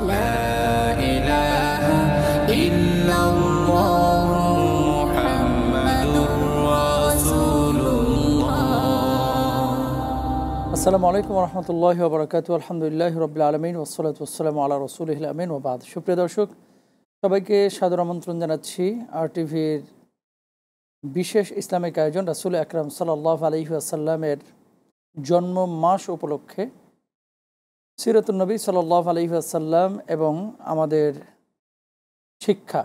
لا إله إلا الله محمد رسول الله. আসসালামু আলাইকুম ওয়া রাহমাতুল্লাহি ওয়া বারাকাতুহু। আলহামদুলিল্লাহি রাব্বিল আলামিন ওয়াসসালাতু ওয়াসসালামু আলা রাসূলিহিল আমিন ওয়া বা'দ। সুপ্রিয় দর্শক, সবাইকে সাদর আমন্ত্রণ জানাচ্ছি আরটিভির বিশেষ ইসলামিক আয়োজন রাসূল আকরাম সাল্লাল্লাহু আলাইহি ওয়াসাল্লামের জন্ম মাস উপলক্ষে সিরাতুন নবী সাল্লাল্লাহু আলাইহি ওয়াসাল্লাম এবং আমাদের শিক্ষা,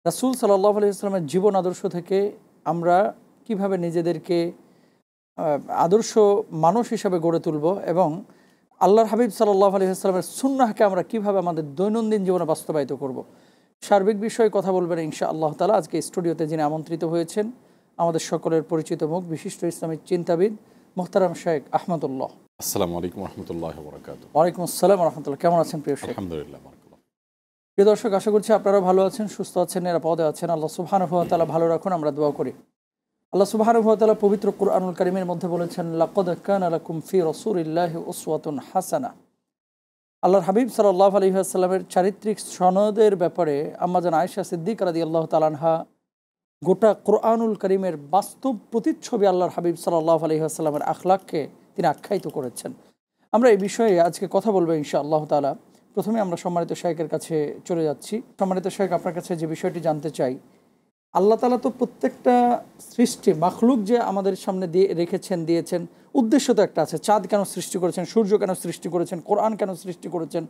রাসূল সাল্লাল্লাহু আলাইহি ওয়াসাল্লামের জীবন আদর্শ থেকে আমরা কিভাবে নিজেদেরকে আদর্শ মানুষ হিসাবে গড়ে তুলব এবং আল্লাহর হাবিব সাল্লাল্লাহু আলাইহি ওয়াসাল্লামের সুন্নাহকে আমরা কিভাবে আমাদের দৈনন্দিন জীবনে বাস্তবায়িত করব, সার্বিক বিষয়ে কথা বলবেন ইনশাআল্লাহ তাআলা। আজকে স্টুডিওতে যিনি আমন্ত্রিত হয়েছেন আমাদের সকলের পরিচিত মুখ, বিশিষ্ট ইসলামিক চিন্তাবিদ মোহতারাম শেখ আহমদুল্লাহ। আসসালামু আলাইকুম রহমতুল্লাহ বরকাতুহু। ওয়ালাইকুম আসসালাম রহমতুল্লাহ। কেমন আছেন প্রিয় শেখ? আলহামদুলিল্লাহ বারাকাল্লাহ। প্রিয় দর্শক, আশা করছি আপনারা ভালো আছেন, সুস্থ আছেন, নিরাপদে আছেন। আল্লাহ সুবহানাহু ওয়া তাআলা ভালো রাখুন, আমরা দোয়া করি। আল্লাহ সুবহানাহু ওয়া তাআলা পবিত্র কুরআনুল কারীমের মধ্যে বলেছেন, লাকাদ কানা লাকুম ফি রাসূলিল্লাহি উসওয়াতুন হাসানাহ। আল্লাহর হাবিব সাল্লাল্লাহু আলাইহি ওয়াসাল্লামের চারিত্রিক সনদের ব্যাপারে আম্মাজান আয়েশা সিদ্দিকা রাদিয়াল্লাহু তাআলা আনহা গোটা কুরআনুল কারীমের বাস্তব প্রতিচ্ছবি আল্লাহর হাবিব সাল্লাল্লাহু আলাইহি ওয়াসাল্লামের আখলাককে তিনি আখ্যায়িত করেছেন। আমরা এই বিষয়ে আজকে কথা বলবো ইনশাআল্লাহ তাআলা। প্রথমে আমরা সম্মানিত শাইখের কাছে চলে যাচ্ছি। সম্মানিত শাইখ, আপনার কাছে যে বিষয়টি জানতে চাই, আল্লাহ তাআলা তো প্রত্যেকটা সৃষ্টি মাখলুক যে আমাদের সামনে দিয়ে রেখেছেন, দিয়েছেন, উদ্দেশ্য তো একটা আছে। চাঁদ কেন সৃষ্টি করেছেন, সূর্য কেন সৃষ্টি করেছেন, কোরআন কেন সৃষ্টি করেছেন,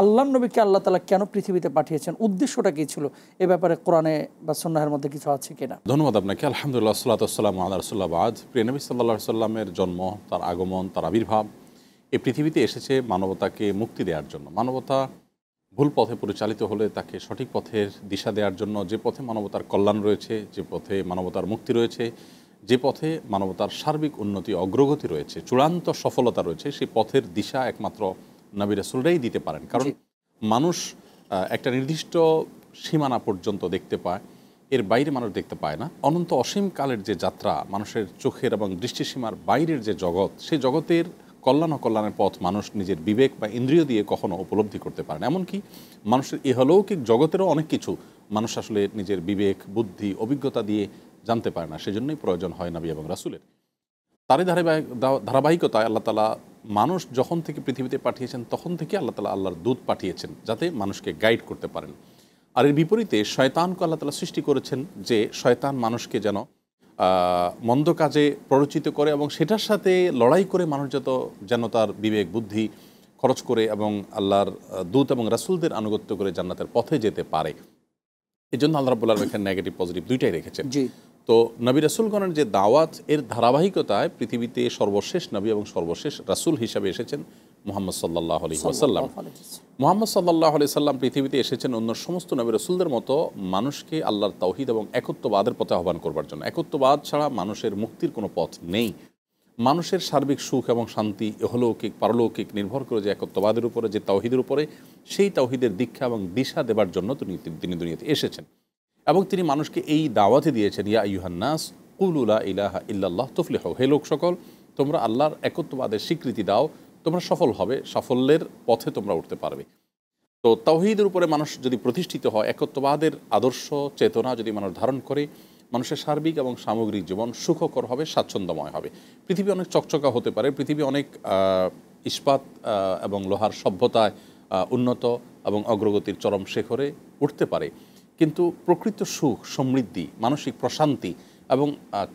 আল্লাহর নবীকে আল্লাহ তাআলা কেন পৃথিবীতে পাঠিয়েছেন, উদ্দেশ্যটা কী ছিল, এ ব্যাপারে কোরআনে বা সুন্নাহের মধ্যে কিছু আছে কিনা? ধন্যবাদ আপনাকে। আলহামদুলিল্লাহ, সাল্লাতু ওয়াসসালামু আলা রাসূলিল্লাহ বাদ। প্রিয় নবী সাল্লাল্লাহু আলাইহি সাল্লামের জন্ম, তার আগমন, তার আবির্ভাব এই পৃথিবীতে এসেছে মানবতাকে মুক্তি দেওয়ার জন্য। মানবতা ভুল পথে পরিচালিত হলে তাকে সঠিক পথের দিশা দেওয়ার জন্য, যে পথে মানবতার কল্যাণ রয়েছে, যে পথে মানবতার মুক্তি রয়েছে, যে পথে মানবতার সার্বিক উন্নতি অগ্রগতি রয়েছে, চূড়ান্ত সফলতা রয়েছে, সেই পথের দিশা একমাত্র নবী রাসূলরাই দিতে পারেন। কারণ মানুষ একটা নির্দিষ্ট সীমানা পর্যন্ত দেখতে পায়, এর বাইরে মানুষ দেখতে পায় না। অনন্ত অসীম কালের যে যাত্রা, মানুষের চোখের এবং দৃষ্টিসীমার বাইরের যে জগৎ, সেই জগতের কল্যাণ ও কল্যাণের পথ মানুষ নিজের বিবেক বা ইন্দ্রিয় দিয়ে কখনো উপলব্ধি করতে পারে না। এমনকি মানুষের ইহলৌকিক জগতেরও অনেক কিছু মানুষ আসলে নিজের বিবেক, বুদ্ধি, অভিজ্ঞতা দিয়ে জানতে পারে না। সেজন্যই প্রয়োজন হয় নবী এবং রাসূলের। তারই ধারাবাহিকতায় আল্লাহ তাআলা মানুষ যখন থেকে পৃথিবীতে পাঠিয়েছেন, তখন থেকে আল্লাহ তাআলা আল্লাহর দূত পাঠিয়েছেন যাতে মানুষকে গাইড করতে পারেন। আর এর বিপরীতে শয়তানকে আল্লাহ তাআলা সৃষ্টি করেছেন যে শয়তান মানুষকে যেন মন্দ কাজে প্ররোচিত করে এবং সেটার সাথে লড়াই করে মানুষ যেন তার বিবেক বুদ্ধি খরচ করে এবং আল্লাহর দূত এবং রাসূলদের আনুগত্য করে জান্নাতের পথে যেতে পারে। এই জন্য আল্লাহ রাব্বুল আলামিন এখানে নেগেটিভ পজিটিভ দুইটাই রেখেছেন। তো নবী রাসূলগণের যে দাওয়াত, এর ধারাবাহিকতায় পৃথিবীতে সর্বশেষ নবী এবং সর্বশেষ রাসূল হিসাবে এসেছেন মুহাম্মদ সাল্লাল্লাহু আলাইহি ওয়াসাল্লাম। মুহাম্মদ সাল্লাল্লাহু আলাইহি সাল্লাম পৃথিবীতে এসেছেন অন্য সমস্ত নবী রাসূলদের মতো মানুষকে আল্লাহর তাওহীদ এবং একত্ববাদের পথে আহ্বান করবার জন্য। একত্ববাদ ছাড়া মানুষের মুক্তির কোনো পথ নেই। মানুষের সার্বিক সুখ এবং শান্তি ইহলৌকিক পারলৌকিক নির্ভর করে যে একত্ববাদের উপরে, যে তাওহীদের উপরে, সেই তাওহীদের দীক্ষা এবং দিশা দেবার জন্য তিনি দুনিয়াতে এসেছেন এবং তিনি মানুষকে এই দাওয়াতে দিয়েছেন, ইয়া আইয়ুহান নাস কুলু লা ইলাহা ইল্লাল্লাহ তুফলিহু। হে লোক সকল, তোমরা আল্লাহর একত্ববাদের স্বীকৃতি দাও, তোমরা সফল হবে, সাফল্যের পথে তোমরা উঠতে পারবে। তো তাওহীদের উপরে মানুষ যদি প্রতিষ্ঠিত হয়, একত্ববাদের আদর্শ চেতনা যদি মানুষ ধারণ করে, মানুষের সার্বিক এবং সামগ্রিক জীবন সুখকর হবে, স্বাচ্ছন্দ্যময় হবে। পৃথিবী অনেক চকচকা হতে পারে, পৃথিবী অনেক ইস্পাত এবং লোহার সভ্যতায় উন্নত এবং অগ্রগতির চরম শিখরে উঠতে পারে, কিন্তু প্রকৃত সুখ, সমৃদ্ধি, মানসিক প্রশান্তি এবং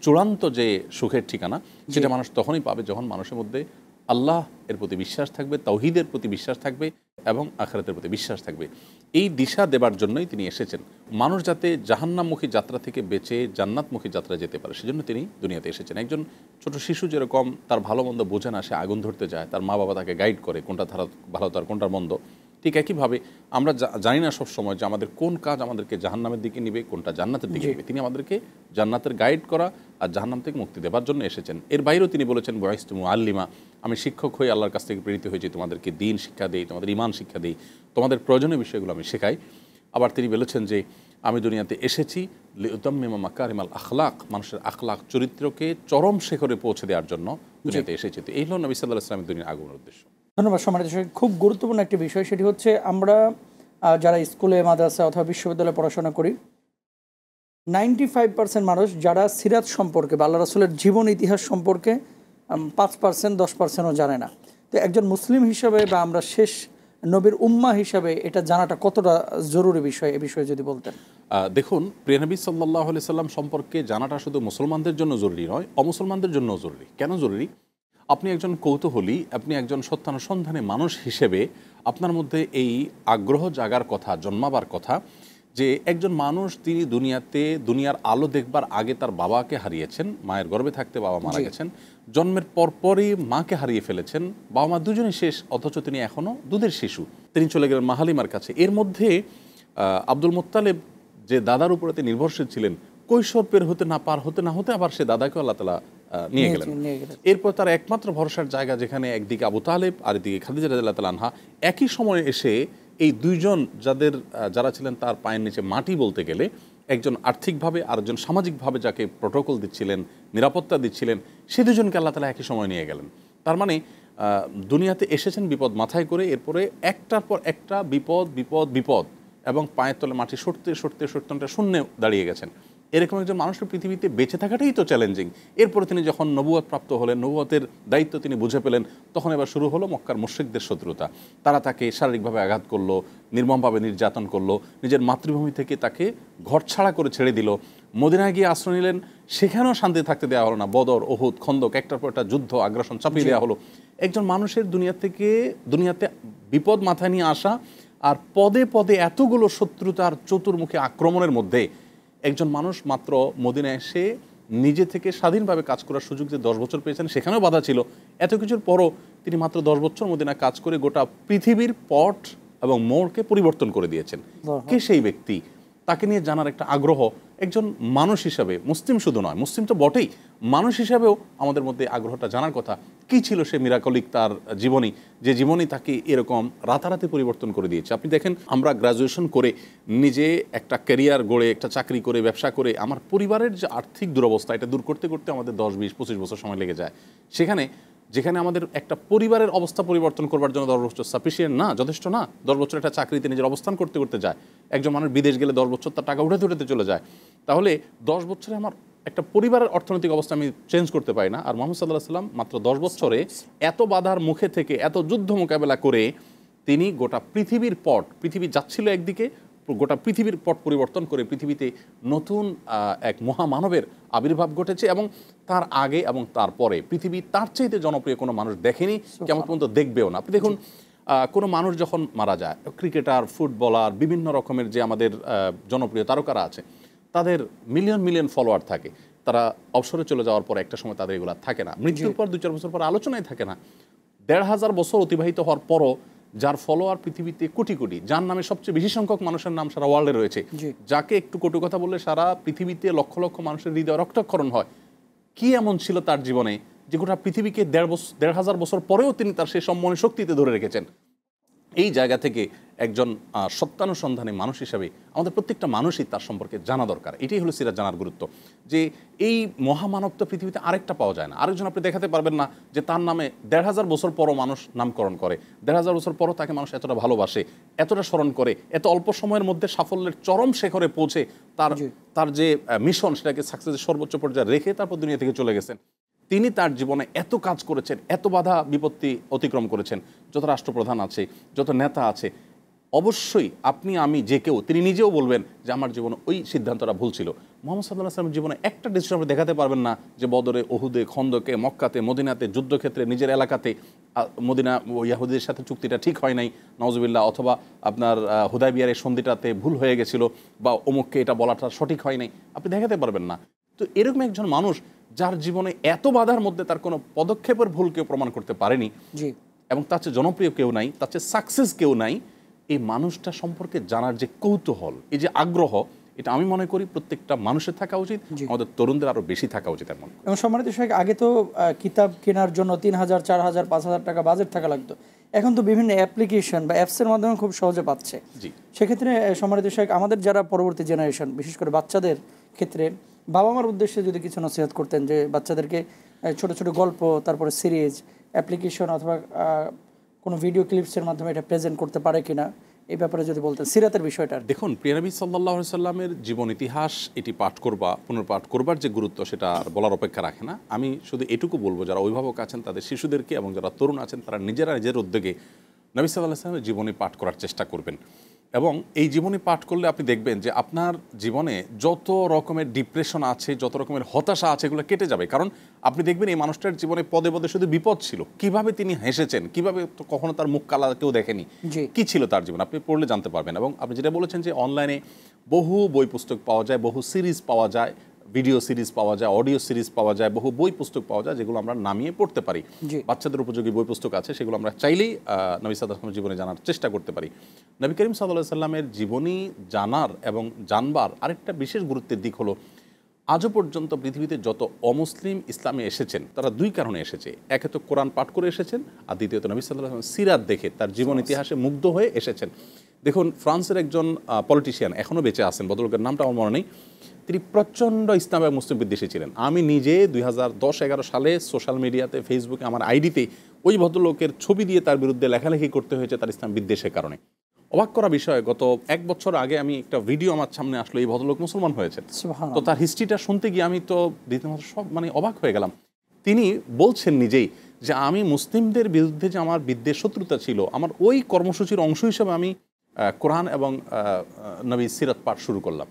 চূড়ান্ত যে সুখের ঠিকানা, সেটা মানুষ তখনই পাবে যখন মানুষের মধ্যে আল্লাহ এর প্রতি বিশ্বাস থাকবে, তাওহীদের প্রতি বিশ্বাস থাকবে এবং আখিরাতের প্রতি বিশ্বাস থাকবে। এই দিশা দেবার জন্যই তিনি এসেছেন, মানুষ যাতে জাহান্নামমুখী যাত্রা থেকে বেঁচে জান্নাতমুখী যাত্রায় যেতে পারে, সেজন্য তিনি দুনিয়াতে এসেছেন। একজন ছোট শিশু যেরকম তার ভালো মন্দ বোঝে না, সে আগুন ধরতে যায়, তার মা বাবা তাকে গাইড করে কোনটা ভালো তার কোনটা মন্দ, ঠিক একইভাবে আমরা জানি না সব সময় যে আমাদের কোন কাজ আমাদেরকে জাহান্নামের দিকে নিবে, কোনটা জান্নাতের দিকে নিবে। তিনি আমাদেরকে জান্নাতের গাইড করা আর জাহান্নাম থেকে মুক্তি দেবার জন্য এসেছেন। এর বাইরেও তিনি বলেছেন, বুইসতু মুআল্লিমা, আমি শিক্ষক হয়ে আল্লাহর কাছ থেকে প্রেরিত হয়েছি, তোমাদেরকে দ্বীন শিক্ষা দেই, তোমাদের ঈমান শিক্ষা দেই, তোমাদের প্রয়োজনীয় বিষয়গুলো আমি শেখাই। আবার তিনি বলেছেন যে আমি দুনিয়াতে এসেছি লিউতাম্মিমা মাকারিমাল আখলাক, মানুষের আখলাক চরিত্রকে চরম শিখরে পৌঁছে দেওয়ার জন্য দুনিয়াতে এসেছি। তো এই হলো নবী সাল্লাল্লাহু আলাইহি ওয়াসাল্লামের দুনিয়ার আগমনের উদ্দেশ্য। ধন্যবাদ সম্মানিত দর্শক। খুব গুরুত্বপূর্ণ একটি বিষয়, সেটি হচ্ছে আমরা যারা স্কুলে মাদ্রাসা অথবা বিশ্ববিদ্যালয়ে পড়াশোনা করি, 95% মানুষ যারা সিরাত সম্পর্কে বা আল্লাহ রাসূলের জীবন ইতিহাস সম্পর্কে 5% 10%ও জানে না। তো একজন মুসলিম হিসাবে বা আমরা শেষ নবীর উম্মাহ হিসাবে এটা জানাটা কতটা জরুরি বিষয়, এ বিষয়ে যদি বলতেন। দেখুন, প্রিয় নবী সাল্লাল্লাহু আলাইহি সাল্লাম সম্পর্কে জানাটা শুধু মুসলমানদের জন্য জরুরি নয়, অমুসলমানদের জন্যও জরুরি। কেন জরুরি? আপনি একজন কৌতূহলী, আপনি একজন সত্যানুসন্ধানী মানুষ হিসেবে আপনার মধ্যে এই আগ্রহ জাগার কথা, জন্মাবার কথা যে একজন মানুষ তিনি দুনিয়ার আলো দেখবার আগে তার বাবাকে হারিয়েছেন, মায়ের গর্ভে থাকতে বাবা মারা গেছেন, জন্মের পরপরই মাকে হারিয়ে ফেলেছেন, বাবা মা দুজনই শেষ, অথচ তিনি এখনও দুধের শিশু, তিনি চলে গেলেন মা হালিমার কাছে। এর মধ্যে আব্দুল মুত্তালিব যে দাদার উপরে তিনি নির্ভরশীল ছিলেন, কৈশোর পের হতে না হতে আবার সে দাদাকে আল্লাহ তাআলা নিয়ে গেলেন। এরপর তার একমাত্র ভরসার জায়গা, যেখানে একদিকে আবু তালেব আর এদিকে খাদিজা রাদিয়াল্লাহু তাআলা আনহা, একই সময়ে এসে এই দুইজন যারা ছিলেন তার পায়ের নিচে মাটি বলতে গেলে, একজন আর্থিকভাবে আর একজন সামাজিকভাবে যাকে প্রোটোকল দিচ্ছিলেন, নিরাপত্তা দিচ্ছিলেন, সে দুজনকে আল্লাহ তাআলা একই সময় নিয়ে গেলেন। তার মানে দুনিয়াতে এসেছেন বিপদ মাথায় করে, এরপরে একটার পর একটা বিপদ এবং পায়ের তলে মাটি সরতে শূন্যে দাঁড়িয়ে গেছেন। এরকম একজন মানুষের পৃথিবীতে বেঁচে থাকাটাই তো চ্যালেঞ্জিং। এরপরে তিনি যখন নবুয়ত প্রাপ্ত হলেন, নবুয়তের দায়িত্ব তিনি বুঝে পেলেন, তখন এবার শুরু হলো মক্কার মুশরিকদের শত্রুতা। তারা তাকে শারীরিকভাবে আঘাত করলো, নির্মমভাবে নির্যাতন করলো, নিজের মাতৃভূমি থেকে তাকে ঘরছাড়া করে ছেড়ে দিল। মদিনায় গিয়ে আশ্রয় নিলেন, সেখানেও শান্তি থাকতে দেওয়া হলো না। বদর, উহুদ, খন্দক, একটার পর একটা যুদ্ধ, আগ্রাসন চাপিয়ে দেওয়া হলো। একজন মানুষের দুনিয়াতে বিপদ মাথায় নিয়ে আসা, আর পদে পদে এতগুলো শত্রুতার চতুর্মুখী আক্রমণের মধ্যে একজন মানুষ মাত্র মদিনায় এসে নিজে থেকে স্বাধীনভাবে কাজ করার সুযোগ যে 10 বছর পেয়েছেন, সেখানেও বাধা ছিল। এত কিছুর পরও তিনি মাত্র 10 বছর মদিনায় কাজ করে গোটা পৃথিবীর পট এবং মোড়কে পরিবর্তন করে দিয়েছেন। কে সেই ব্যক্তি? তাকে নিয়ে জানার একটা আগ্রহ একজন মানুষ হিসাবে, মুসলিম শুধু নয়, মুসলিম তো বটেই, মানুষ হিসাবেও আমাদের মধ্যে আগ্রহটা জানার কথা। কী ছিল সে মিরাকলিক তার জীবনী, যে জীবনী তাকে এরকম রাতারাতি পরিবর্তন করে দিয়েছে। আপনি দেখেন, আমরা গ্র্যাজুয়েশন করে নিজে একটা ক্যারিয়ার গড়ে, একটা চাকরি করে, ব্যবসা করে, আমার পরিবারের যে আর্থিক দুরবস্থা, এটা দূর করতে করতে আমাদের 10, 20, 25 বছর সময় লেগে যায়। যেখানে আমাদের একটা পরিবারের অবস্থা পরিবর্তন করবার জন্য 10 বছর সাফিসিয়েন্ট না, যথেষ্ট না। 10 বছর একটা চাকরিতে নিজের অবস্থান করতে করতে যায়। একজন মানুষ বিদেশ গেলে 10 বছর তার টাকা উঠাতে চলে যায়। তাহলে 10 বছরে আমার একটা পরিবারের অর্থনৈতিক অবস্থা আমি চেঞ্জ করতে পারি না। আর মুহাম্মদ সাল্লাল্লাহু আলাইহি সাল্লাম মাত্র 10 বছরে এত বাধার মুখে থেকে, এত যুদ্ধ মোকাবেলা করে তিনি গোটা পৃথিবী যাচ্ছিল একদিকে, গোটা পৃথিবীর পট পরিবর্তন করে পৃথিবীতে নতুন এক মহামানবের আবির্ভাব ঘটেছে। এবং তার আগে এবং তার পরে পৃথিবী তার চাইতে জনপ্রিয় কোনো মানুষ দেখেনি, কেমন পর্যন্ত দেখবেও না। আপনি দেখুন, কোনো মানুষ যখন মারা যায়, ক্রিকেটার, ফুটবলার, বিভিন্ন রকমের যে আমাদের জনপ্রিয় তারকারা আছে, তাদের মিলিয়ন ফলোয়ার থাকে। তারা অবসরে চলে যাওয়ার পর একটা সময় তাদের এগুলো থাকে না, মৃত্যুর পর 2-4 বছর পর আলোচনায় থাকে না। 1,500 বছর অতিবাহিত হওয়ার পরও যার ফলোয়ার পৃথিবীতে কোটি, যার নামে সবচেয়ে বেশি সংখ্যক মানুষের নাম সারা ওয়ার্ল্ডে রয়েছে, যাকে একটু কটু কথা বললে সারা পৃথিবীতে লক্ষ লক্ষ মানুষের হৃদয় রক্তক্ষরণ হয়, কি এমন ছিল তার জীবনে যে গোটা পৃথিবীকে 1,500 বছর পরেও তিনি তার সেই সম্মানের শক্তিতে ধরে রেখেছেন? এই জায়গা থেকে একজন সত্যানুসন্ধানী মানুষ হিসাবে আমাদের প্রত্যেকটা মানুষই তার সম্পর্কে জানা দরকার। এটাই হলো সিরাত জানার গুরুত্ব, যে এই মহামানব তো পৃথিবীতে আরেকটা পাওয়া যায় না। আরেকজন আপনি দেখাতে পারবেন না যে তার নামে 1,500 বছর পরও মানুষ নামকরণ করে, 1,500 বছর পরও তাকে মানুষ এতটা ভালোবাসে, এতটা স্মরণ করে, এত অল্প সময়ের মধ্যে সাফল্যের চরম শিখরে পৌঁছে তার যে মিশন, সেটাকে সাকসেসের সর্বোচ্চ পর্যায়ে রেখে তারপর দুনিয়া থেকে চলে গেছেন। তিনি তার জীবনে এত কাজ করেছেন, এত বাধা বিপত্তি অতিক্রম করেছেন। যত রাষ্ট্রপ্রধান আছে, যত নেতা আছে, অবশ্যই আপনি আমি যে কেউ, তিনি নিজেও বলবেন যে আমার জীবনে ওই সিদ্ধান্তটা ভুল ছিল। মুহাম্মদ সাল্লাল্লাহু আলাইহি ওয়াসাল্লামের জীবনে একটা ডিসিশন আপনি দেখাতে পারবেন না যে বদরে, উহুদে, খন্দকে, মক্কাতে, মদিনাতে, যুদ্ধক্ষেত্রে, নিজের এলাকাতে মদিনা ইয়াহুদীদের সাথে চুক্তিটা ঠিক হয় নাই, নাউজুবিল্লাহ, অথবা আপনার হুদায়বিয়ার এই সন্ধিটাতে ভুল হয়ে গেছিল, বা অমুককে এটা বলাটা সঠিক হয় নাই, আপনি দেখাতে পারবেন না। তো এরকম একজন মানুষ যার জীবনে এত বাধার মধ্যে তার কোনো পদক্ষেপের ভুল কেউ প্রমাণ করতে পারেনি, এবং তার চেয়ে জনপ্রিয় কেউ নাই, তার চেয়ে সাকসেস কেউ নাই, এই মানুষটা সম্পর্কে জানার যে কৌতূহল, এই যে আগ্রহ, এটা আমি মনে করি প্রত্যেকটা মানুষের থাকা উচিত, আমাদের তরুণদের আরও বেশি থাকা উচিত। এমন এবং সম্মানিত শেখ, আগে তো কিতাব কেনার জন্য 3,000, 4,000, 5,000 টাকা বাজেট থাকা লাগতো। এখন তো বিভিন্ন অ্যাপ্লিকেশন বা অ্যাপসের মাধ্যমে খুব সহজে পাচ্ছে। সেক্ষেত্রে সম্মানিত শেখ, আমাদের যারা পরবর্তী জেনারেশন, বিশেষ করে বাচ্চাদের ক্ষেত্রে বাবা মার উদ্দেশ্যে যদি কিছু নসিহত করতেন, যে বাচ্চাদেরকে ছোট ছোট গল্প, তারপরে সিরিজ, অ্যাপ্লিকেশন অথবা কোনো ভিডিও ক্লিপসের মাধ্যমে এটা প্রেজেন্ট করতে পারে কিনা, এই ব্যাপারে যদি বলতেন সিরাতের বিষয়টা। দেখুন, প্রিয় নবী সাল্লাল্লাহু আলাইহি সাল্লামের জীবন ইতিহাস এটি পাঠ করবা, পুনর্পাঠ করবার যে গুরুত্ব সেটা আর বলার অপেক্ষা রাখে না। আমি শুধু এটুকু বলবো, যারা অভিভাবক আছেন তাদের শিশুদেরকে এবং যারা তরুণ আছেন তারা নিজের উদ্যোগে নবী সাল্লাল্লাহু আলাইহি সাল্লামের জীবনী পাঠ করার চেষ্টা করবেন। এবং এই জীবনী পাঠ করলে আপনি দেখবেন যে আপনার জীবনে যত রকমের ডিপ্রেশন আছে, যত রকমের হতাশা আছে, এগুলো কেটে যাবে। কারণ আপনি দেখবেন এই মানুষটার জীবনে পদে পদে শুধু বিপদ ছিল, কিভাবে তিনি হেসেছেন, কিভাবে কখনো তার মুখ কালা কেউ দেখেনি, কি ছিল তার জীবন, আপনি পড়লে জানতে পারবেন। এবং আপনি যেটা বলেছেন যে অনলাইনে বহু বই পুস্তক পাওয়া যায়, বহু সিরিজ পাওয়া যায়, ভিডিও সিরিজ পাওয়া যায়, অডিও সিরিজ পাওয়া যায়, বহু বই পুস্তক পাওয়া যায়, যেগুলো আমরা নামিয়ে পড়তে পারি। বাচ্চাদের উপযোগী বই পুস্তক আছে, সেগুলো আমরা চাইলেই নবী সাল্লাল্লাহু আলাইহি ওয়াসাল্লামের জীবনে জানার চেষ্টা করতে পারি। নবী করিম সাল্লাল্লাহু আলাইহি ওয়াসাল্লামের জীবনী জানার এবং জানবার আরেকটা বিশেষ গুরুত্বের দিক হলো, আজও পর্যন্ত পৃথিবীতে যত অমুসলিম ইসলামে এসেছেন তারা দুই কারণে এসেছে। একে তো কোরআন পাঠ করে এসেছেন, আর দ্বিতীয়ত নবী সাল্লাল্লাহু আলাইহি ওয়াসাল্লাম সিরাত দেখে তার জীবন ইতিহাসে মুগ্ধ হয়ে এসেছেন। দেখুন, ফ্রান্সের একজন পলিটিশিয়ান এখনও বেঁচে আছেন, ভদ্রলোকের নামটা আমার মনে নেই, তিনি প্রচণ্ড ইসলাম এবং মুসলিম বিদ্বেষী ছিলেন। আমি নিজে 2010-11 সালে সোশ্যাল মিডিয়াতে, ফেসবুকে, আমার আইডিতে ওই ভদ্রলোকের ছবি দিয়ে তার বিরুদ্ধে লেখালেখি করতে হয়েছে তার ইসলাম বিদ্বেষের কারণে। অবাক করা বিষয়, গত 1 বছর আগে আমি একটা ভিডিও আমার সামনে আসলো, এই ভদ্রলোক মুসলমান হয়েছেন। তো তার হিস্ট্রিটা শুনতে গিয়ে আমি তো রীতিমতো সব অবাক হয়ে গেলাম। তিনি বলছেন নিজেই যে আমি মুসলিমদের বিরুদ্ধে যে আমার বিদ্বেষ শত্রুতা ছিল, আমার ওই কর্মসূচির অংশ হিসেবে আমি কোরআন এবং নবী সিরাত পাঠ শুরু করলাম।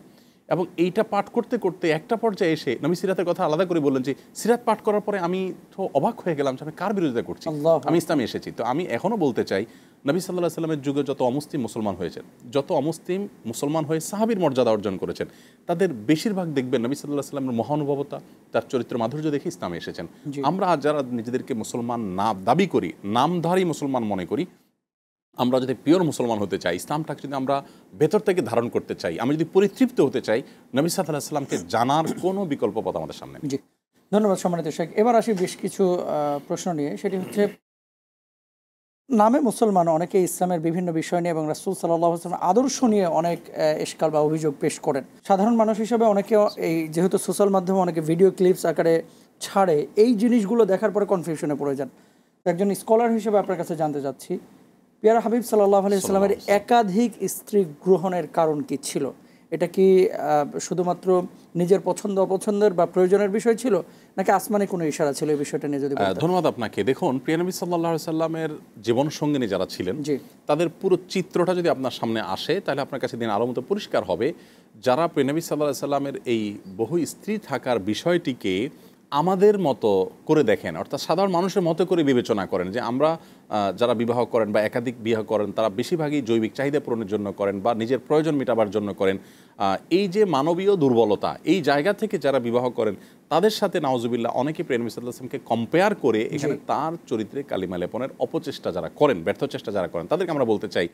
এবং এইটা পাঠ করতে করতে একটা পর্যায়ে এসে নবী সিরাতের কথা আলাদা করে বললেন যে সিরাত পাঠ করার পরে আমি তো অবাক হয়ে গেলাম যে আমি কার বিরোধিতা করছি, আমি ইসলামে এসেছি। তো আমি এখনও বলতে চাই, নবী সাল্লাল্লাহু আলাইহি ওয়াসাল্লামের যুগে যত অমুসলিম মুসলমান হয়েছেন, যত অমুসলিম মুসলমান হয়ে সাহাবীর মর্যাদা অর্জন করেছেন, তাদের বেশিরভাগ দেখবেন নবী সাল্লাল্লাহু আলাইহি ওয়াসাল্লামের মহানুভবতা, তার চরিত্র মাধুর্য দেখে ইসলামে এসেছেন। আমরা আজ যারা নিজেদেরকে মুসলমান না দাবি করি, নামধারী মুসলমান মনে করি, আমরা যদি পিওর মুসলমান হতে চাই, ইসলামটাকে যদি আমরা ভেতর থেকে ধারণ করতে চাই, আমি যদি পরিতৃপ্ত হতে চাই, নবী সাল্লাল্লাহু আলাইহি ওয়াসাল্লামকে জানার কোনো বিকল্প পথ আমাদের সামনে। জি, ধন্যবাদ সম্মানিত শেখ। এবার আসি বেশ কিছু প্রশ্ন নিয়ে। সেটি হচ্ছে, নামে মুসলমান অনেকে ইসলামের বিভিন্ন বিষয় নিয়ে এবং রাসূল সাল্লাল্লাহু আলাইহি ওয়াসাল্লামের আদর্শ নিয়ে অনেক ইশকাল বা অভিযোগ পেশ করেন। সাধারণ মানুষ হিসেবে অনেকে এই যেহেতু সোশ্যাল মাধ্যমে অনেকে ভিডিও ক্লিপস আকারে ছাড়ে, এই জিনিসগুলো দেখার পরে কনফিউশনে পড়ে যান। একজন স্কলার হিসেবে আপনার কাছে জানতে চাচ্ছি, পিয়ারা হাবিব সাল্লাল্লাহু আলাইহি ওয়াসাল্লামের একাধিক স্ত্রী গ্রহণের কারণ কি ছিল? এটা কি শুধুমাত্র নিজের পছন্দ অপছন্দের বা প্রয়োজনের বিষয় ছিল, নাকি আসমানে কোনো ইশারা ছিল? এই বিষয়টা নিয়ে যদি বলতেন। ধন্যবাদ আপনাকে। দেখুন, প্রিয় নবী সাল্লাল্লাহু আলাইহি ওয়াসাল্লামের জীবন সঙ্গিনী যারা ছিলেন, তাদের পুরো চিত্রটা যদি আপনার সামনে আসে, তাহলে আপনার কাছে দিন আলো মতো পরিষ্কার হবে। যারা প্রিয় নবী সাল্লাল্লাহু আলাইহি ওয়াসাল্লামের এই বহু স্ত্রী থাকার বিষয়টিকে আমাদের মতো করে দেখেন, অর্থাৎ সাধারণ মানুষের মতো করে বিবেচনা করেন, যে আমরা যারা বিবাহ করেন বা একাধিক বিবাহ করেন, তারা বেশিরভাগই জৈবিক চাহিদা পূরণের জন্য করেন বা নিজের প্রয়োজন মেটাবার জন্য করেন। এই যে মানবীয় দুর্বলতা, এই জায়গা থেকে যারা বিবাহ করেন, তাদের সাথে নাউজুবিল্লাহ অনেকে প্রিয় নবী সাল্লাল্লাহু আলাইহি ওয়াসাল্লামকে কম্পেয়ার করে এখানে তার চরিত্রে কালিমা লেপনের অপচেষ্টা যারা করেন, ব্যর্থ চেষ্টা যারা করেন, তাদেরকে আমরা বলতে চাই,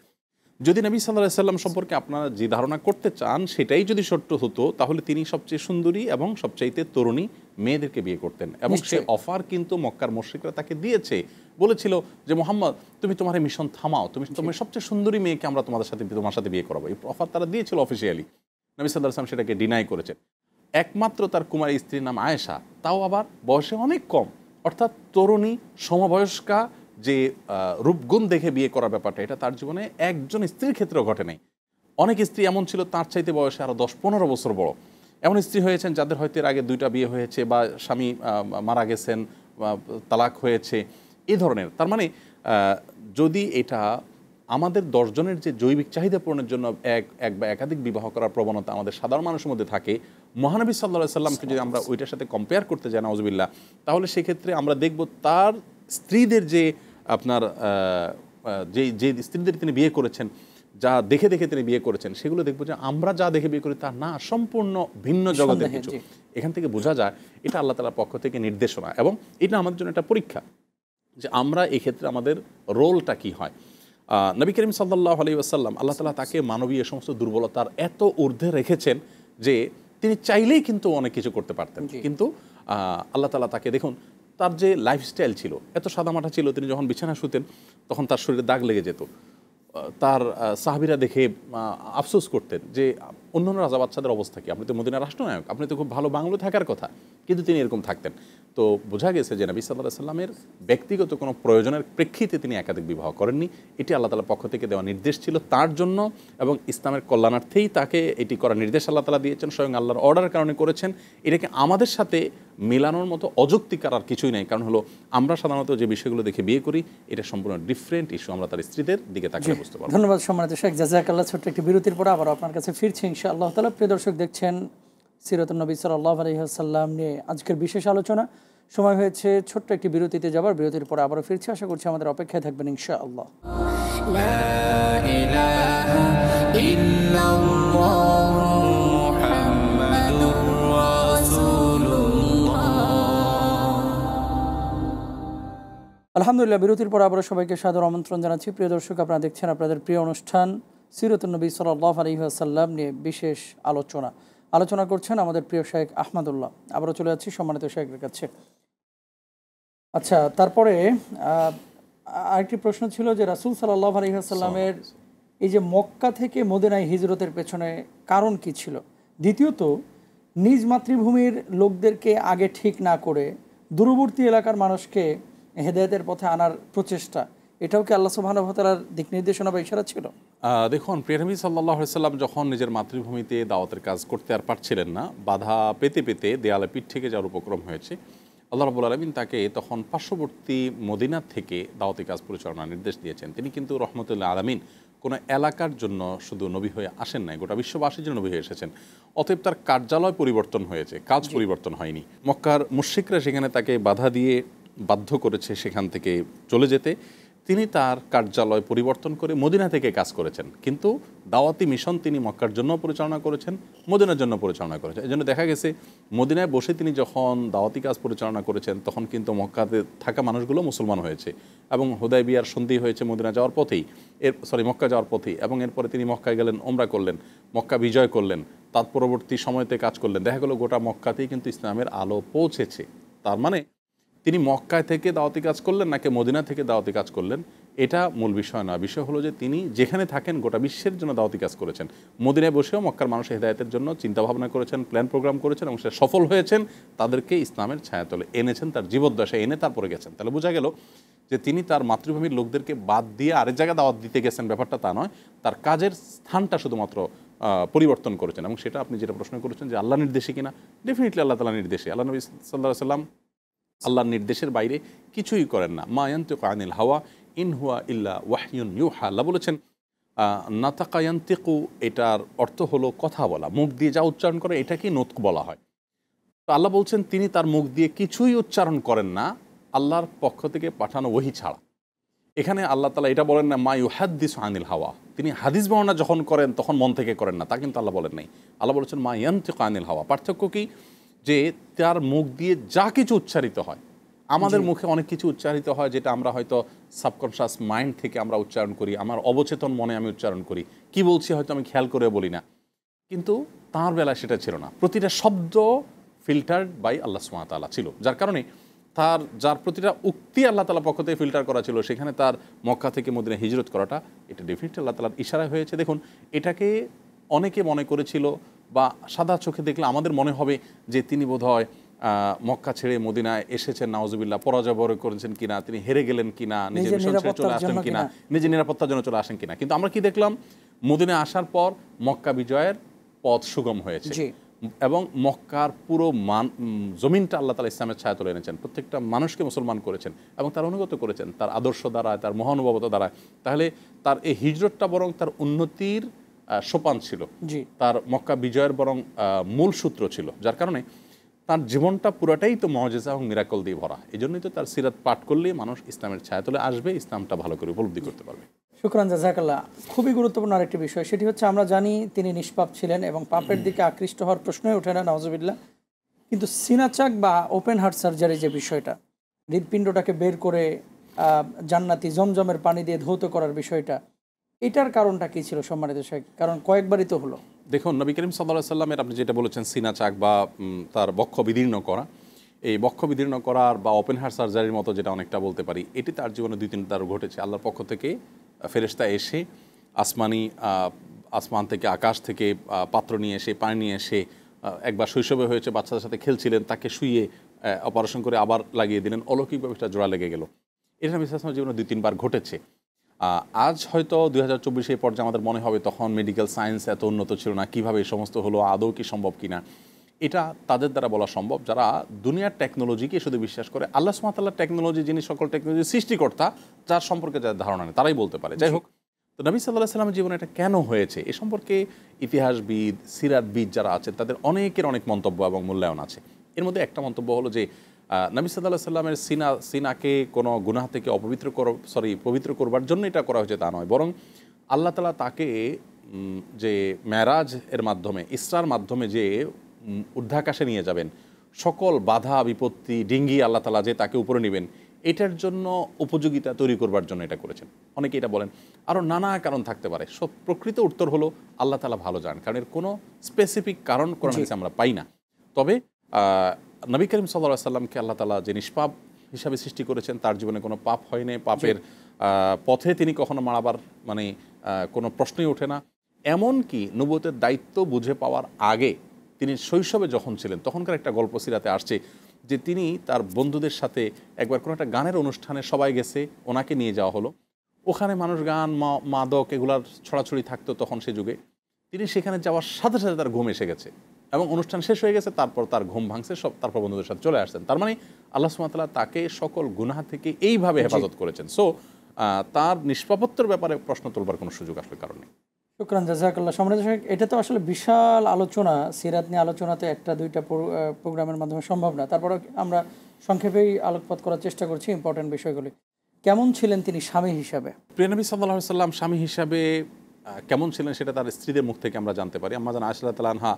যদি নবী সাল্লাল্লাহু আলাইহি ওয়াসাল্লাম সম্পর্কে আপনারা যে ধারণা করতে চান সেটাই যদি সত্য হতো, তাহলে তিনি সবচেয়ে সুন্দরী এবং সবচাইতে তরুণী মেয়েদেরকে বিয়ে করতেন। এবং সে অফার কিন্তু মক্কার মুশরিকরা তাকে দিয়েছে, বলেছিল যে মুহাম্মদ, তুমি তোমার মিশন থামাও, তুমি তোমার সবচেয়ে সুন্দরী মেয়েকে আমরা তোমার সাথে বিয়ে করাবো। এই অফার তারা দিয়েছিল অফিসিয়ালি। নবী সাল্লাল্লাহু আলাইহি ওয়াসাল্লাম সেটাকে ডিনাই করেছেন। একমাত্র তার কুমারী স্ত্রীর নাম আয়েশা, তাও আবার বয়সে অনেক কম, অর্থাৎ তরুণী সমবয়স্কা, যে রূপগুণ দেখে বিয়ে করার ব্যাপারটা, এটা তার জীবনে একজন স্ত্রীর ক্ষেত্রেও ঘটে নাই। অনেক স্ত্রী এমন ছিল তার চাইতে বয়সে আরও 10-15 বছর বড়। এমন স্ত্রী হয়েছেন যাদের হয়তো এর আগে 2টা বিয়ে হয়েছে বা স্বামী মারা গেছেন, তালাক হয়েছে, এই ধরনের। তার মানে যদি এটা আমাদের 10 জনের যে জৈবিক চাহিদা পূরণের জন্য এক বা একাধিক বিবাহ করার প্রবণতা আমাদের সাধারণ মানুষের মধ্যে থাকে, মহানবী সাল্লাল্লাহু আলাইহি ওয়াসাল্লামকে যদি আমরা ওইটার সাথে কম্পেয়ার করতে যাই নাউজুবিল্লাহ, তাহলে সেক্ষেত্রে আমরা দেখব তার স্ত্রীদের যে আপনার যে স্ত্রীদের তিনি বিয়ে করেছেন, যা দেখে দেখে তিনি বিয়ে করেছেন, সেগুলো দেখবো যে আমরা যা দেখে বিয়ে করি তা না, সম্পূর্ণ ভিন্ন জগতের কিছু। এখান থেকে বোঝা যায় এটা আল্লাহ তাআলার পক্ষ থেকে নির্দেশনা, এবং এটা আমাদের জন্য একটা পরীক্ষা যে আমরা এক্ষেত্রে আমাদের রোলটা কি হয়। নবী করিম সাল্লাল্লাহু আলাইহি ওয়াসাল্লাম, আল্লাহ তাআলা তাকে মানবীয় সমস্ত দুর্বলতার এত ঊর্ধ্বে রেখেছেন যে তিনি চাইলেই কিন্তু অনেক কিছু করতে পারতেন, কিন্তু আল্লাহ তাআলা তাকে, দেখুন তার যে লাইফস্টাইল ছিল, এত সাদামাটা ছিল, তিনি যখন বিছানা শুতেন তখন তার শরীরে দাগ লেগে যেত। তার সাহাবীরা দেখে আফসোস করতেন যে অন্যান্য রাজা বাচ্চাদের অবস্থা কি, আপনি তো মদিনার রাষ্ট্রনায়ক, আপনি তো খুব ভালো বাংলো থাকার কথা, কিন্তু তিনি এরকম থাকতেন। তো বোঝা গেছে যে নবী সাল্লাল্লাহু আলাইহি সাল্লামের ব্যক্তিগত কোনো প্রয়োজনের প্রেক্ষিতে তিনি একাধিক বিবাহ করেননি। এটি আল্লাহ তাআলার পক্ষ থেকে দেওয়া নির্দেশ ছিল তার জন্য, এবং ইসলামের কল্যাণার্থেই তাকে এটি করার নির্দেশ আল্লাহ তাআলা দিয়েছেন, স্বয়ং আল্লাহর অর্ডারের কারণে করেছেন। এটাকে আমাদের সাথে মেলানোর মতো অযৌক্তিক আর কিছুই নেই। কারণ হলো আমরা সাধারণত যে বিষয়গুলো দেখে বিয়ে করি এটা সম্পূর্ণ ডিফারেন্ট ইস্যু, আমরা তার স্ত্রীদের দিকে তাকিয়ে বুঝতে পারবো। ধন্যবাদ সম্মানিত শেখ, জাযাকাল্লাহ। ছোট্ট একটি বিরতির পরে আবার আপনার কাছে ফিরছি ইনশাআল্লাহ তাআলা। প্রিয় দর্শক, দেখছেন সিরাতুন নবী সাল্লাল্লাহু আলাইহি ওয়াসাল্লাম নিয়ে আজকের বিশেষ আলোচনা। সময় হয়েছে ছোট্ট একটি বিরতিতে যাবার। বিরতির পরে আবারও ফিরছি, আশা করছি আমাদের অপেক্ষায় থাকবেন ইনশাআল্লাহ। আলহামদুলিল্লাহ, বিরতির পর আবারও সবাইকে সাদর আমন্ত্রণ জানাচ্ছি। প্রিয় দর্শক, আপনারা দেখছেন আপনাদের প্রিয় অনুষ্ঠান সিরাতুন নবী সাল্লাল্লাহু আলাইহি ওয়াসাল্লাম নিয়ে বিশেষ আলোচনা করছেন আমাদের প্রিয় শেখ আহমদুল্লাহ। আবারও চলে যাচ্ছি সম্মানিত শেখের কাছে। আচ্ছা, তারপরে আরেকটি প্রশ্ন ছিল যে রাসূল সাল্লাল্লাহু আলাইহি ওয়াসাল্লামের এই যে মক্কা থেকে মদিনায় হিজরতের পেছনে কারণ কি ছিল? দ্বিতীয়ত, নিজ মাতৃভূমির লোকদেরকে আগে ঠিক না করে দূরবর্তী এলাকার মানুষকে হেদায়েতের পথে আনার প্রচেষ্টা, এটাও কি আল্লাহ সুবহানাহু ওয়া তাআলার দিক নির্দেশনা বা ইশারা ছিল? দেখুন, প্রিয় নবী সাল্লাল্লাহু আলাইহি সাল্লাম যখন নিজের মাতৃভূমিতে দাওয়াতের কাজ করতে আর পারছিলেন না, বাধা পেতে পেতে দেয়ালে পিঠ থেকে যাওয়ার উপক্রম হয়েছে, আল্লাহ রাব্বুল আলামিন তাকে তখন পার্শ্ববর্তী মদিনা থেকে দাওয়াতি কাজ পরিচালনার নির্দেশ দিয়েছেন। তিনি কিন্তু রহমতুল্লাহ আলামিন কোনো এলাকার জন্য শুধু নবী হয়ে আসেন নাই, গোটা বিশ্ববাসীর জন্য নবী হয়ে এসেছেন। অতএব তার কার্যালয় পরিবর্তন হয়েছে, কাজ পরিবর্তন হয়নি। মক্কার মুশরিকরা সেখানে তাকে বাধা দিয়ে বাধ্য করেছে সেখান থেকে চলে যেতে। তিনি তার কার্যালয় পরিবর্তন করে মদিনা থেকে কাজ করেছেন, কিন্তু দাওয়াতি মিশন তিনি মক্কার জন্য পরিচালনা করেছেন, মদিনার জন্য পরিচালনা করেছেন। এই জন্য দেখা গেছে মদিনায় বসে তিনি যখন দাওয়াতি কাজ পরিচালনা করেছেন তখন কিন্তু মক্কাতে থাকা মানুষগুলো মুসলমান হয়েছে, এবং হুদায়বিয়ার সন্ধি হয়েছে মদিনা যাওয়ার পথেই, মক্কা যাওয়ার পথেই। এবং এরপরে তিনি মক্কায় গেলেন, ওমরা করলেন, মক্কা বিজয় করলেন, তার পরবর্তী সময়তে কাজ করলেন। দেখা গেল গোটা মক্কাতেই কিন্তু ইসলামের আলো পৌঁছেছে। তার মানে তিনি মক্কায় থেকে দাওয়াতি কাজ করলেন নাকি মদিনা থেকে দাওয়াতি কাজ করলেন, এটা মূল বিষয় নয়। বিষয় হলো যে তিনি যেখানে থাকেন গোটা বিশ্বের জন্য দাওয়াতি কাজ করেছেন। মদিনায় বসেও মক্কার মানুষের হেদায়েতের জন্য চিন্তাভাবনা করেছেন, প্ল্যান প্রোগ্রাম করেছেন, এবং সে সফল হয়েছেন। তাদেরকে ইসলামের ছায়াতলে এনেছেন, তার জীবদ্দশায় এনে তারপরে গেছেন। তাহলে বোঝা গেল যে তিনি তার মাতৃভূমির লোকদেরকে বাদ দিয়ে আরেক জায়গায় দাওয়াত দিতে গেছেন, ব্যাপারটা তা নয়। তার কাজের স্থানটা শুধুমাত্র পরিবর্তন করেছেন। এবং সেটা আপনি যেটা প্রশ্ন করেছেন যে আল্লাহ নির্দেশে কিনা, ডেফিনেটলি আল্লাহ তাআলা নির্দেশে। আল্লাহ নবী সাল্লাল্লাহু আলাইহি ওয়াসাল্লাম আল্লাহর নির্দেশের বাইরে কিছুই করেন না। মা ইয়ানতিকু আনিল হাওয়া ইন হুয়া ইল্লা ওয়াহয়ুন ইউহা। আল্লাহ বলেছেন নাতাকা ইয়ানতিকু, এটার অর্থ হলো কথা বলা, মুখ দিয়ে যা উচ্চারণ করে এটাকেই নতক বলা হয়। তো আল্লাহ বলছেন তিনি তার মুখ দিয়ে কিছুই উচ্চারণ করেন না আল্লাহর পক্ষ থেকে পাঠানো ওহী ছাড়া। এখানে আল্লাহ তাআলা এটা বলেন না মা ইউহাদ্দিসু আনিল হাওয়া, তিনি হাদিস বর্ণনা যখন করেন তখন মন থেকে করেন না, তা কিন্তু আল্লাহ বলেন নাই। আল্লাহ বলেছেন মা ইয়ানতিকু আনিল হাওয়া। পার্থক্য কি? যে তার মুখ দিয়ে যা কিছু উচ্চারিত হয়, আমাদের মুখে অনেক কিছু উচ্চারিত হয় যেটা আমরা হয়তো সাবকনশাস মাইন্ড থেকে আমরা উচ্চারণ করি, আমার অবচেতন মনে আমি উচ্চারণ করি, কি বলছি হয়তো আমি খেয়াল করে বলি না। কিন্তু তার বেলায় সেটা ছিল না, প্রতিটা শব্দ ফিল্টার্ড বাই আল্লাহ সুবহানাহু ওয়া তাআলা ছিল। যার কারণে যার প্রতিটা উক্তি আল্লাহ তাআলা পক্ষ থেকে ফিল্টার করা ছিল, সেখানে তার মক্কা থেকে মদিনা হিজরত করাটা এটা ডেফিনেটলি আল্লাহ তাআলার ইশারায় হয়েছে। দেখুন, এটাকে অনেকে মনে করেছিল বা সাদা চোখে দেখলে আমাদের মনে হবে যে তিনি বোধহয় মক্কা ছেড়ে মদিনায় এসেছেন, নাউজুবিল্লাহ, পরাজয় বরণ করেছেন কিনা, তিনি হেরে গেলেন কিনা, নিজের মিশন ছেড়ে চলে আসেন কিনা, নিজের নিরাপত্তার জন্য চলে আসেন কিনা। কিন্তু আমরা কি দেখলাম? মদিনায় আসার পর মক্কা বিজয়ের পথ সুগম হয়েছে, এবং মক্কার পুরো জমিনটা আল্লাহ তাআলা ইসলামের ছায়া তুলে এনেছেন, প্রত্যেকটা মানুষকে মুসলমান করেছেন এবং তার অনুগত করেছেন তার আদর্শ দ্বারায়, তার মহানুভবতা দ্বারায়। তাহলে তার এই হিজরতটা বরং তার উন্নতির সোপান ছিল, তার মক্কা বিজয়ের বরং মূল সূত্র ছিল। যার কারণে তার জীবনটা পুরোটাই তো মুআজিজা এবং মিরাকল দিয়ে ভরা। এই জন্যই তো তার সিরাত পাঠ করলেই মানুষ ইসলামের ছায়াতলে আসবে, ইসলামটা ভালো করে উপলব্ধি করতে পারবে। শুকরান, জাযাকাল্লাহ। খুবই গুরুত্বপূর্ণ আরেকটি বিষয়, সেটি হচ্ছে আমরা জানি তিনি নিষ্পাপ ছিলেন এবং পাপের দিকে আকৃষ্ট হওয়ার প্রশ্নই ওঠে না, নাউজুবিল্লাহ। কিন্তু সিনাচাক বা ওপেন হার্ট সার্জারি যে বিষয়টা, হৃদপিণ্ডটাকে বের করে জান্নাতি জমজমের পানি দিয়ে ধৌত করার বিষয়টা, এটার কারণটা কী ছিল সম্মানিত শেখ? কারণ কয়েকবারই তো হলো। দেখুন, নবী করিম সাল্লাল্লাহু আলাইহি ওয়াসাল্লামের আপনি যেটা বলেছেন সিনাচাক বা তার বক্ষ বিদীর্ণ করা, এই বক্ষ বিদীর্ণ করার বা ওপেন হার্ট সার্জারির মতো যেটা অনেকটা বলতে পারি, এটি তার জীবনে 2-3বার ঘটেছে। আল্লাহর পক্ষ থেকে ফেরেশতা এসে আসমান থেকে আকাশ থেকে পাত্র নিয়ে এসে, পানি নিয়ে এসে একবার শৈশবে হয়েছে, বাচ্চাদের সাথে খেলছিলেন, তাকে শুইয়ে অপারেশন করে আবার লাগিয়ে দিলেন, অলৌকিকভাবে সেটা জোড়া লেগে গেল। এটা নবী সাল্লাল্লাহু আলাইহি ওয়াসাল্লামের জীবনে 2-3 বার ঘটেছে। আজ হয়তো 2024 এই পর্যায়ে আমাদের মনে হবে তখন মেডিকেল সায়েন্স এত উন্নত ছিল না, কীভাবে এই সমস্ত হলো, আদৌ কি সম্ভব কিনা। এটা তাদের দ্বারা বলা সম্ভব যারা দুনিয়ার টেকনোলজিকে শুধু বিশ্বাস করে। আল্লাহ সুবহানাহু ওয়া তাআলার টেকনোলজি, যিনি সকল টেকনোলজির সৃষ্টিকর্তা, যার সম্পর্কে যার ধারণা নেই তারাই বলতে পারে। যাই হোক, তো নবী সাল্লাল্লাহু আলাইহি ওয়াসাল্লামের জীবনে এটা কেন হয়েছে এ সম্পর্কে ইতিহাসবিদ, সিরাতবিদ যারা আছেন তাদের অনেকের অনেক মন্তব্য এবং মূল্যায়ন আছে। এর মধ্যে একটা মন্তব্য হলো যে নবী সাল্লাল্লাহু আলাইহি ওয়াসাল্লামের সিনাকে কোনো গুনাহ থেকে পবিত্র করবার জন্য এটা করা হয়েছে তা নয়, বরং আল্লাহ তাআলা তাকে যে মেরাজ এর মাধ্যমে, ইসরার মাধ্যমে যে ঊর্ধ্বাকাশে নিয়ে যাবেন, সকল বাধা বিপত্তি ডিঙ্গি আল্লাহ তাআলা যে তাকে উপরে নেবেন, এটার জন্য উপযোগিতা তৈরি করবার জন্য এটা করেছেন। অনেকে এটা বলেন, আরও নানা কারণ থাকতে পারে। সব প্রকৃত উত্তর হলো আল্লাহ তাআলা ভালো জানেন, কারণ এর কোনো স্পেসিফিক কারণ কোরআন হাদিসে আমরা পাই না। তবে নবী করিম সাল্লাল্লাহু আলাইহি ওয়াসাল্লামকে আল্লাহ তাআলা যে নিষ্পাপ হিসাবে সৃষ্টি করেছেন, তার জীবনে কোনো পাপ হয়নি, পাপের পথে তিনি কখনো মারাবার কোনো প্রশ্নই ওঠে না। এমনকি নবুয়তের দায়িত্ব বুঝে পাওয়ার আগে তিনি শৈশবে যখন ছিলেন তখনকার একটা গল্প সিরাতে আসছে যে তিনি তার বন্ধুদের সাথে একবার কোনো একটা গানের অনুষ্ঠানে সবাই গেছে, ওনাকে নিয়ে যাওয়া হলো। ওখানে মানুষ গান, মাদক এগুলার ছড়াছড়ি থাকতো তখন সে যুগে। তিনি সেখানে যাওয়ার সাথে সাথে তার ঘুম এসে গেছে এবং অনুষ্ঠান শেষ হয়ে গেছে, তারপর তার ঘুম ভাঙছে, তারপর বন্ধুদের সাথে চলে আসছেন। তার মানে আল্লাহ সুবহানাহু ওয়া তাআলা তাকে সকল গুনাহ থেকে এইভাবে হেফাজত করেছেন। সো তার নিষ্পাপত্বের ব্যাপারে প্রশ্ন তোলবার কোনো সুযোগ আসলে কারণ নেই। শুকরান, জাযাকাল্লাহ। সম্মানিত দর্শক, এটা তো আসলে বিশাল আলোচনা, সিরাত নিয়ে আলোচনাতে একটা দুইটা প্রোগ্রামের মাধ্যমে সম্ভব না। তারপরে আমরা সংক্ষেপেই আলোকপাত করার চেষ্টা করছি ইম্পর্টেন্ট বিষয়গুলি। কেমন ছিলেন তিনি স্বামী হিসাবে? প্রিয় নবী সাল্লাল্লাহু আলাইহি ওয়াসাল্লাম স্বামী হিসাবে কেমন ছিলেন সেটা তার স্ত্রীদের মুখ থেকে আমরা জানতে পারি। আম্মা জান আয়েশা রাদিয়াল্লাহু আনহা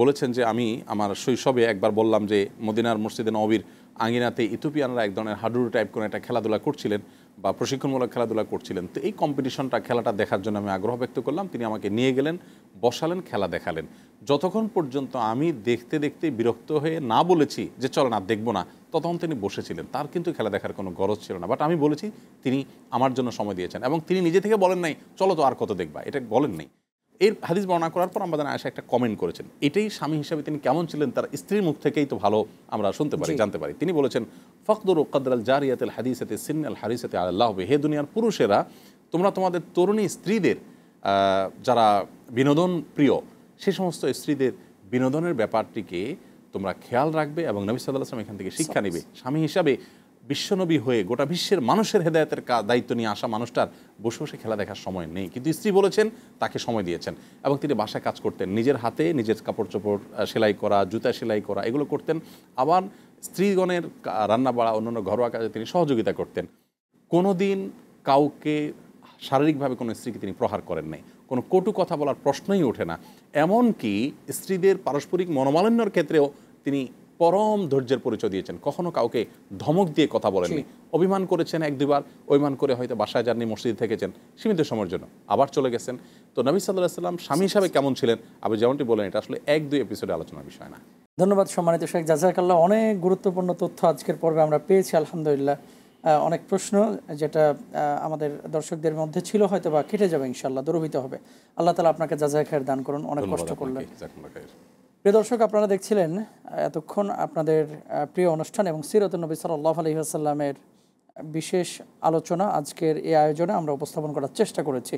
বলেছেন যে আমি আমার শৈশবে একবার বললাম যে মদিনার মসজিদে নববীর আঙিনাতে ইথিওপিয়ানরা এক ধরনের হাডুডু টাইপ করে একটা খেলাধুলা করছিলেন বা প্রশিক্ষণমূলক খেলাধুলা করছিলেন। তো এই কম্পিটিশনটা, খেলাটা দেখার জন্য আমি আগ্রহ ব্যক্ত করলাম। তিনি আমাকে নিয়ে গেলেন, বসালেন, খেলা দেখালেন। যতক্ষণ পর্যন্ত আমি দেখতে দেখতে বিরক্ত হয়ে না বলেছি যে চলো না দেখবো না, ততক্ষণ তিনি বসেছিলেন। তার কিন্তু খেলা দেখার কোনো গরজ ছিল না, বাট আমি বলেছি, তিনি আমার জন্য সময় দিয়েছেন এবং তিনি নিজে থেকে বলেন নাই চলো তো আর কত দেখবা, এটা বলেন নাই। এর হাদিস বর্ণনা করার পর আমাদের আয়েশা একটা কমেন্ট করেছেন, এটাই স্বামী হিসাবে তিনি কেমন ছিলেন তার স্ত্রীর মুখ থেকেই তো ভালো আমরা শুনতে পারি, জানতে পারি। তিনি বলেছেন, ফকদুরু কদরাল জারিয়াতিল হাদিসাতি সিন্নাল হারিসাতি আলাল্লাহ, হে দুনিয়ার পুরুষেরা, তোমরা তোমাদের তরুণী স্ত্রীদের, যারা বিনোদন প্রিয়, সে সমস্ত স্ত্রীদের বিনোদনের ব্যাপারটিকে তোমরা খেয়াল রাখবে এবং নবী সাল্লাল্লাহু আলাইহি ওয়াসাল্লাম এখান থেকে শিক্ষা নেবে। স্বামী হিসাবে বিশ্বনবী হয়ে গোটা বিশ্বের মানুষের হেদায়েতের দায়িত্ব নিয়ে আসা মানুষটার বসে বসে খেলা দেখার সময় নেই, কিন্তু স্ত্রী বলেছেন তাকে সময় দিয়েছেন এবং তিনি বাসায় কাজ করতেন, নিজের হাতে নিজের কাপড় চোপড় সেলাই করা, জুতা সেলাই করা এগুলো করতেন। আবার স্ত্রীগণের রান্না বাড়া, অন্যান্য ঘরোয়া কাজে তিনি সহযোগিতা করতেন। কোনো দিন কাউকে শারীরিকভাবে কোনো স্ত্রীকে তিনি প্রহার করেন নাই, কোনো কটু কথা বলার প্রশ্নই ওঠে না। এমনকি স্ত্রীদের পারস্পরিক মনোমালিন্যর ক্ষেত্রেও তিনি পরম ধৈর্যের পরিচয় দিয়েছেন। কখনো কাউকে ধমক দিয়ে কথা বলেননি। অভিমান করেছেন এক দুবার, অভিমান করে হয়তো বাসায় যাননি, মসজিদ থেকেছেন সীমিত সময়ের জন্য, আবার চলে গেছেন। তো নবী সাল্লাল্লাহু আলাইহি ওয়াসাল্লাম স্বামী হিসাবে কেমন ছিলেন, আপনি যেমনটি বলেন, এটা আসলে 1-2 এপিসোডে আলোচনার বিষয় না। ধন্যবাদ সম্মানিত শেখ, জাযাকাল্লাহ। অনেক গুরুত্বপূর্ণ তথ্য আজকের পর্বে আমরা পেয়েছি আলহামদুলিল্লাহ। অনেক প্রশ্ন যেটা আমাদের দর্শকদের মধ্যে ছিল হয়তো বা কেটে যাবে ইনশাআল্লাহ, দূরীভূত হবে। আল্লাহ তাআলা আপনাকে জাযায়ে খায়ের দান করুন, অনেক কষ্ট করলেন। প্রিয় দর্শক, আপনারা দেখছিলেন এতক্ষণ আপনাদের প্রিয় অনুষ্ঠান এবং সিরাতুন নবী সাল্লাল্লাহু আলাইহি ওয়াসাল্লামের বিশেষ আলোচনা আজকের এই আয়োজনে আমরা উপস্থাপন করার চেষ্টা করেছি।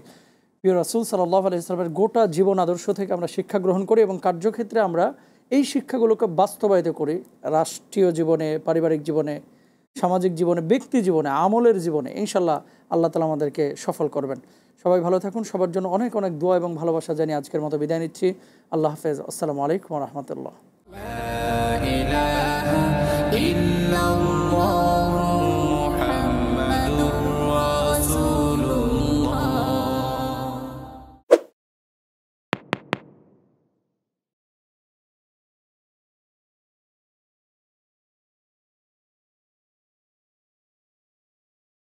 প্রিয় রাসূল সাল্লাল্লাহু আলাইহি ওয়াসাল্লামের গোটা জীবন আদর্শ থেকে আমরা শিক্ষা গ্রহণ করি এবং কার্যক্ষেত্রে আমরা এই শিক্ষাগুলোকে বাস্তবায়িত করি। রাষ্ট্রীয় জীবনে, পারিবারিক জীবনে, সামাজিক জীবনে, ব্যক্তি জীবনে, আমলের জীবনে ইনশাআল্লাহ আল্লাহ তাআলা আমাদেরকে সফল করবেন। সবাই ভালো থাকুন। সবার জন্য অনেক অনেক দোয়া এবং ভালোবাসা জানিয়ে আজকের মতো বিদায় নিচ্ছি। আল্লাহ হাফেজ। আসসালামু আলাইকুম ওয়া রাহমাতুল্লাহ।